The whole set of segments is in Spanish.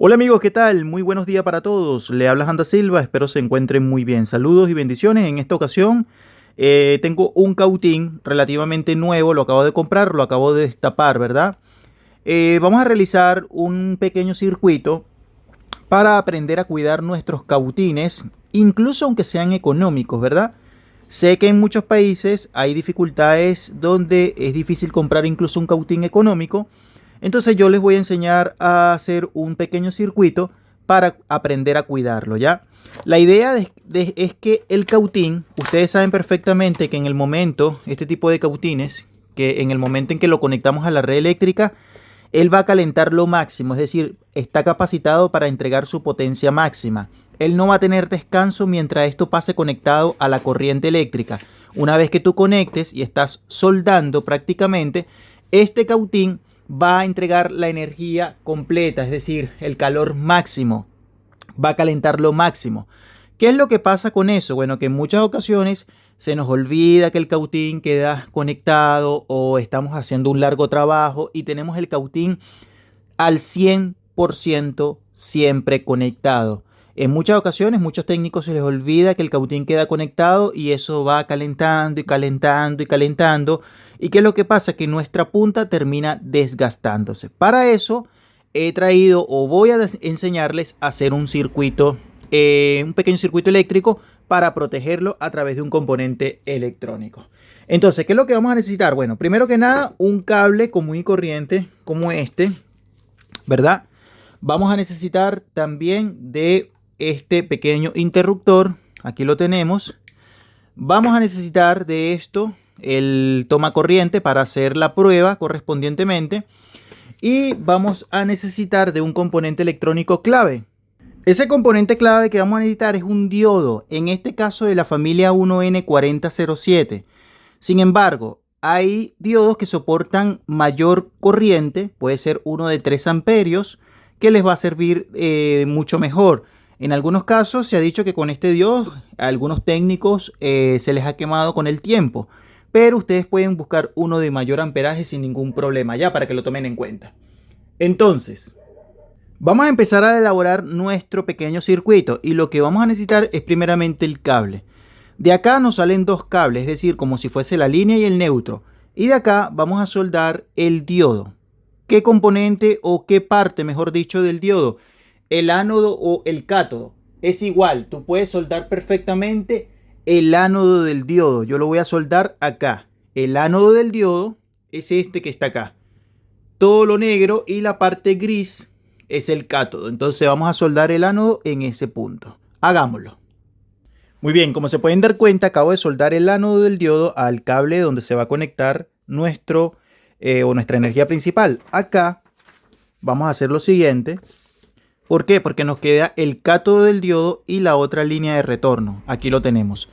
Hola amigos, ¿qué tal? Muy buenos días para todos. Le habla Janda Silva, espero se encuentren muy bien. Saludos y bendiciones. En esta ocasión tengo un cautín relativamente nuevo, lo acabo de comprar, lo acabo de destapar, ¿verdad? Vamos a realizar un pequeño circuito para aprender a cuidar nuestros cautines, incluso aunque sean económicos, ¿verdad? Sé que en muchos países hay dificultades donde es difícil comprar incluso un cautín económico. Entonces yo les voy a enseñar a hacer un pequeño circuito para aprender a cuidarlo, ¿ya? La idea es que el cautín, ustedes saben perfectamente que en el momento, este tipo de cautines, que en el momento en que lo conectamos a la red eléctrica, él va a calentar lo máximo, es decir, está capacitado para entregar su potencia máxima. Él no va a tener descanso mientras esto pase conectado a la corriente eléctrica. Una vez que tú conectes y estás soldando prácticamente, este cautín va a entregar la energía completa, es decir, el calor máximo, va a calentar lo máximo. ¿Qué es lo que pasa con eso? Bueno, que en muchas ocasiones se nos olvida que el cautín queda conectado o estamos haciendo un largo trabajo y tenemos el cautín al 100% siempre conectado. En muchas ocasiones, muchos técnicos se les olvida que el cautín queda conectado y eso va calentando y calentando y calentando. ¿Y qué es lo que pasa? Que nuestra punta termina desgastándose. Para eso he traído o voy a enseñarles a hacer un circuito, un pequeño circuito eléctrico para protegerlo a través de un componente electrónico. Entonces, ¿qué es lo que vamos a necesitar? Bueno, primero que nada, un cable común y corriente como este, ¿verdad? Vamos a necesitar también de este pequeño interruptor. Aquí lo tenemos. Vamos a necesitar de esto, el toma corriente para hacer la prueba correspondientemente. Y vamos a necesitar de un componente electrónico clave. Ese componente clave que vamos a necesitar es un diodo, en este caso de la familia 1N4007. Sin embargo, hay diodos que soportan mayor corriente, puede ser uno de 3 amperios, que les va a servir mucho mejor. En algunos casos se ha dicho que con este diodo a algunos técnicos se les ha quemado con el tiempo, pero ustedes pueden buscar uno de mayor amperaje sin ningún problema, ya para que lo tomen en cuenta. Entonces, vamos a empezar a elaborar nuestro pequeño circuito y lo que vamos a necesitar es primeramente el cable. De acá nos salen dos cables, es decir, como si fuese la línea y el neutro. Y de acá vamos a soldar el diodo. ¿Qué componente o qué parte, mejor dicho, del diodo? El ánodo o el cátodo. Es igual, tú puedes soldar perfectamente el ánodo del diodo. Yo lo voy a soldar acá. El ánodo del diodo es este que está acá. Todo lo negro y la parte gris es el cátodo. Entonces vamos a soldar el ánodo en ese punto. Hagámoslo. Muy bien, como se pueden dar cuenta, acabo de soldar el ánodo del diodo al cable donde se va a conectar nuestra energía principal. Acá vamos a hacer lo siguiente. ¿Por qué? Porque nos queda el cátodo del diodo y la otra línea de retorno. Aquí lo tenemos.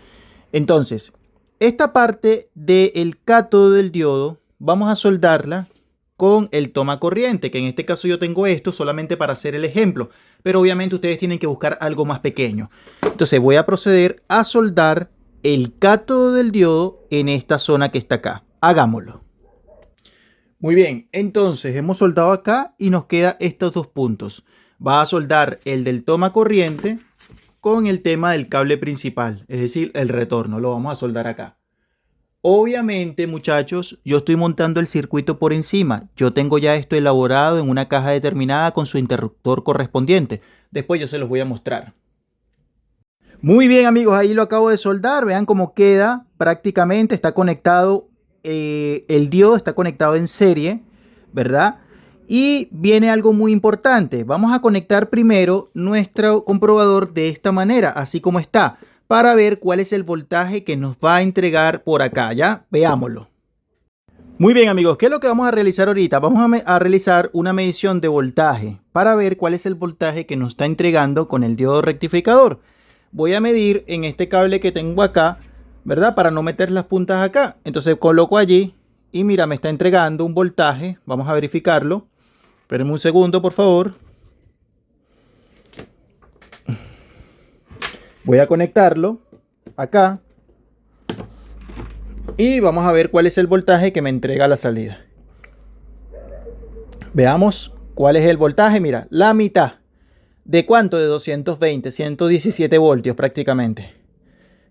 Entonces, esta parte del cátodo del diodo vamos a soldarla con el toma corriente, que en este caso yo tengo esto solamente para hacer el ejemplo, pero obviamente ustedes tienen que buscar algo más pequeño. Entonces voy a proceder a soldar el cátodo del diodo en esta zona que está acá. Hagámoslo. Muy bien, entonces hemos soldado acá y nos queda estos dos puntos. Va a soldar el del toma corriente con el tema del cable principal, es decir, el retorno. Lo vamos a soldar acá. Obviamente, muchachos, yo estoy montando el circuito por encima. Yo tengo ya esto elaborado en una caja determinada con su interruptor correspondiente. Después yo se los voy a mostrar. Muy bien, amigos, ahí lo acabo de soldar. Vean cómo queda prácticamente. Está conectado, el diodo está conectado en serie, ¿verdad? Y viene algo muy importante. Vamos a conectar primero nuestro comprobador de esta manera, así como está, para ver cuál es el voltaje que nos va a entregar por acá, ¿ya? Veámoslo. Muy bien, amigos, ¿qué es lo que vamos a realizar ahorita? Vamos a realizar una medición de voltaje para ver cuál es el voltaje que nos está entregando con el diodo rectificador. Voy a medir en este cable que tengo acá, ¿verdad? Para no meter las puntas acá. Entonces coloco allí y mira, me está entregando un voltaje. Vamos a verificarlo. Espérenme un segundo, por favor. Voy a conectarlo acá y vamos a ver cuál es el voltaje que me entrega la salida. Veamos cuál es el voltaje. Mira, la mitad. ¿De cuánto? De 220, 117 voltios prácticamente.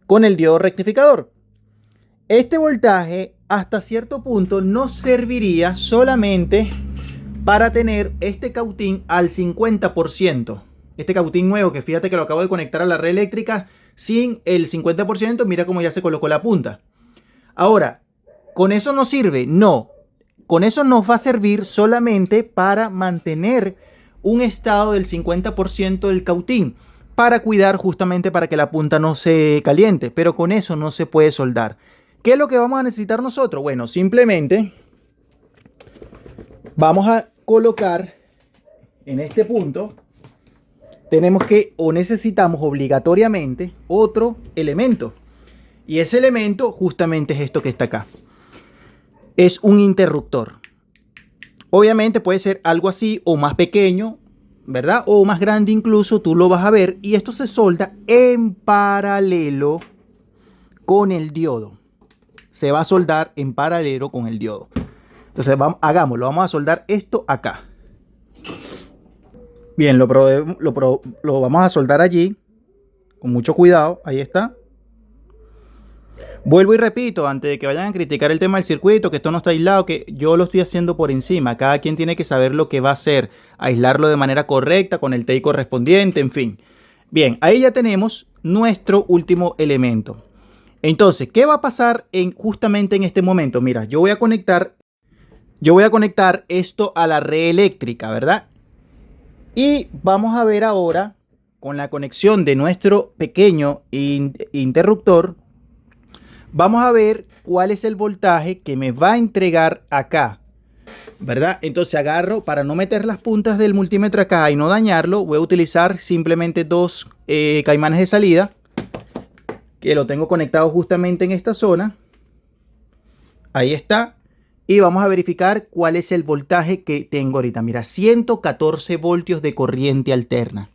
Con el diodo rectificador. Este voltaje hasta cierto punto nos serviría solamente para tener este cautín al 50%. Este cautín nuevo, que fíjate que lo acabo de conectar a la red eléctrica sin el 50%, mira cómo ya se colocó la punta. Ahora, ¿con eso nos sirve? No. Con eso nos va a servir solamente para mantener un estado del 50% del cautín, para cuidar justamente para que la punta no se caliente, pero con eso no se puede soldar. ¿Qué es lo que vamos a necesitar nosotros? Bueno, simplemente vamos a colocar en este punto, tenemos que o necesitamos obligatoriamente otro elemento. Y ese elemento justamente es esto que está acá. Es un interruptor. Obviamente puede ser algo así o más pequeño, ¿verdad? O más grande incluso, tú lo vas a ver. Y esto se solda en paralelo con el diodo. Se va a soldar en paralelo con el diodo. Entonces hagámoslo, vamos a soldar esto acá. Bien, lo vamos a soldar allí, con mucho cuidado, ahí está. Vuelvo y repito, antes de que vayan a criticar el tema del circuito, que esto no está aislado, que yo lo estoy haciendo por encima. Cada quien tiene que saber lo que va a hacer, aislarlo de manera correcta, con el TEI correspondiente, en fin. Bien, ahí ya tenemos nuestro último elemento. Entonces, ¿qué va a pasar justamente en este momento? Mira, yo voy a conectar esto a la red eléctrica, ¿verdad? Y vamos a ver ahora, con la conexión de nuestro pequeño interruptor, vamos a ver cuál es el voltaje que me va a entregar acá, ¿verdad? Entonces agarro, para no meter las puntas del multímetro acá y no dañarlo, voy a utilizar simplemente dos caimanes de salida, que lo tengo conectado justamente en esta zona. Ahí está. Y vamos a verificar cuál es el voltaje que tengo ahorita. Mira, 114 voltios de corriente alterna.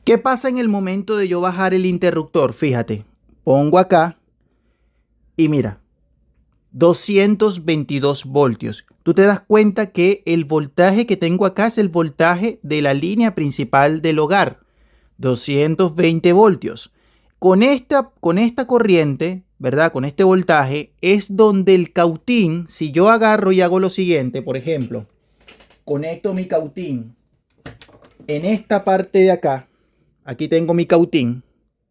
¿Qué pasa en el momento de yo bajar el interruptor? Fíjate, pongo acá y mira, 222 voltios. Tú te das cuenta que el voltaje que tengo acá es el voltaje de la línea principal del hogar. 220 voltios. Con esta corriente, ¿verdad? Con este voltaje es donde el cautín, si yo agarro y hago lo siguiente, por ejemplo, conecto mi cautín en esta parte de acá. Aquí tengo mi cautín,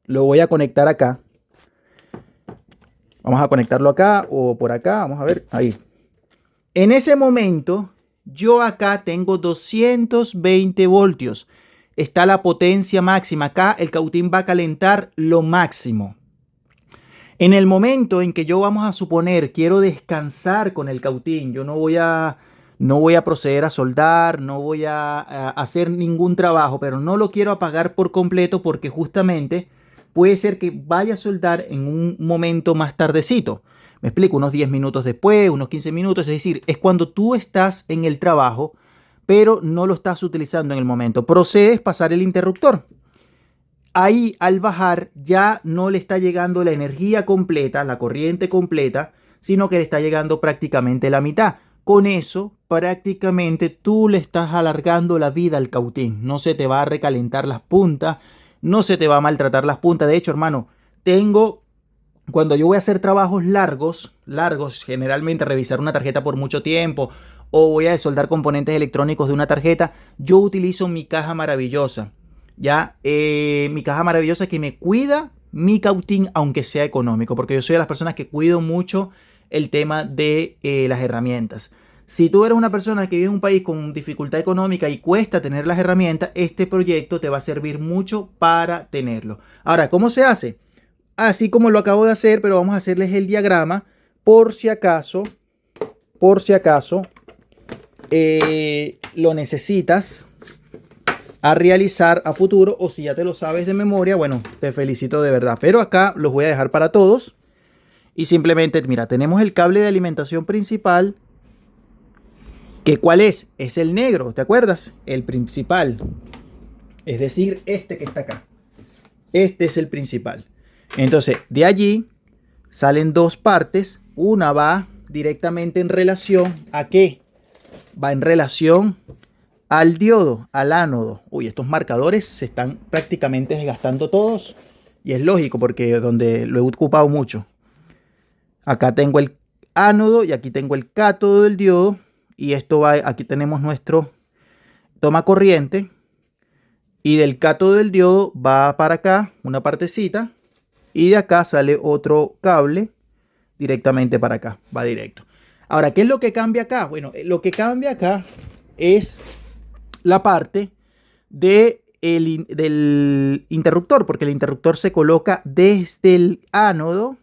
lo voy a conectar acá. Vamos a conectarlo acá o por acá, vamos a ver, ahí. En ese momento, yo acá tengo 220 voltios. Está la potencia máxima. Acá el cautín va a calentar lo máximo. En el momento en que yo, vamos a suponer, quiero descansar con el cautín, yo no voy a proceder a soldar, no voy a hacer ningún trabajo, pero no lo quiero apagar por completo porque justamente puede ser que vaya a soldar en un momento más tardecito. Me explico, unos 10 minutos después, unos 15 minutos, es decir, es cuando tú estás en el trabajo, pero no lo estás utilizando en el momento. Procedes a pasar el interruptor. Ahí al bajar ya no le está llegando la energía completa, la corriente completa, sino que le está llegando prácticamente la mitad. Con eso prácticamente tú le estás alargando la vida al cautín. No se te va a recalentar las puntas, no se te va a maltratar las puntas. De hecho, hermano, cuando yo voy a hacer trabajos largos, generalmente revisar una tarjeta por mucho tiempo o voy a desoldar componentes electrónicos de una tarjeta, yo utilizo mi caja maravillosa. Ya, mi caja maravillosa que me cuida mi cautín, aunque sea económico, porque yo soy de las personas que cuido mucho el tema de las herramientas. Si tú eres una persona que vive en un país con dificultad económica y cuesta tener las herramientas, este proyecto te va a servir mucho para tenerlo. Ahora, ¿cómo se hace? Así como lo acabo de hacer, pero vamos a hacerles el diagrama por si acaso lo necesitas a realizar a futuro, o si ya te lo sabes de memoria, bueno, te felicito de verdad. Pero acá los voy a dejar para todos y simplemente, mira, tenemos el cable de alimentación principal, que ¿cuál es? Es el negro, ¿te acuerdas? El principal, es decir, este que está acá. Este es el principal. Entonces, de allí salen dos partes. Una va directamente en relación ¿a qué? Va en relación al diodo, al ánodo. Uy, estos marcadores se están prácticamente desgastando todos. Y es lógico porque donde lo he ocupado mucho. Acá tengo el ánodo y aquí tengo el cátodo del diodo. Y esto va, aquí tenemos nuestro toma corriente. Y del cátodo del diodo va para acá una partecita. Y de acá sale otro cable directamente para acá. Va directo. Ahora, ¿qué es lo que cambia acá? Bueno, lo que cambia acá es la parte del interruptor, porque el interruptor se coloca desde el ánodo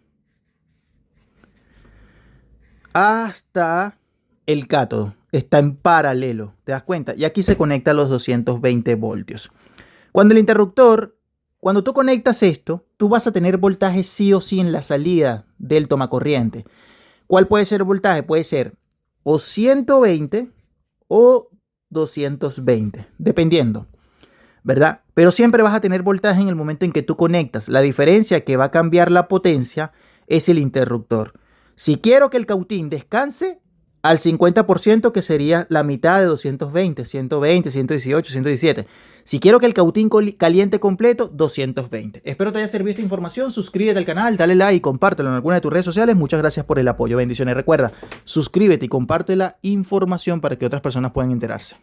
hasta el cátodo. Está en paralelo, ¿te das cuenta? Y aquí se conecta a los 220 voltios. Cuando tú conectas esto, tú vas a tener voltaje sí o sí en la salida del tomacorriente. ¿Cuál puede ser el voltaje? Puede ser o 120 o 220, dependiendo, ¿verdad? Pero siempre vas a tener voltaje en el momento en que tú conectas. La diferencia que va a cambiar la potencia es el interruptor. Si quiero que el cautín descanse al 50%, que sería la mitad de 220, 120, 118, 117. Si quiero que el cautín caliente completo, 220. Espero te haya servido esta información. Suscríbete al canal, dale like y compártelo en alguna de tus redes sociales. Muchas gracias por el apoyo. Bendiciones. Recuerda, suscríbete y comparte la información para que otras personas puedan enterarse.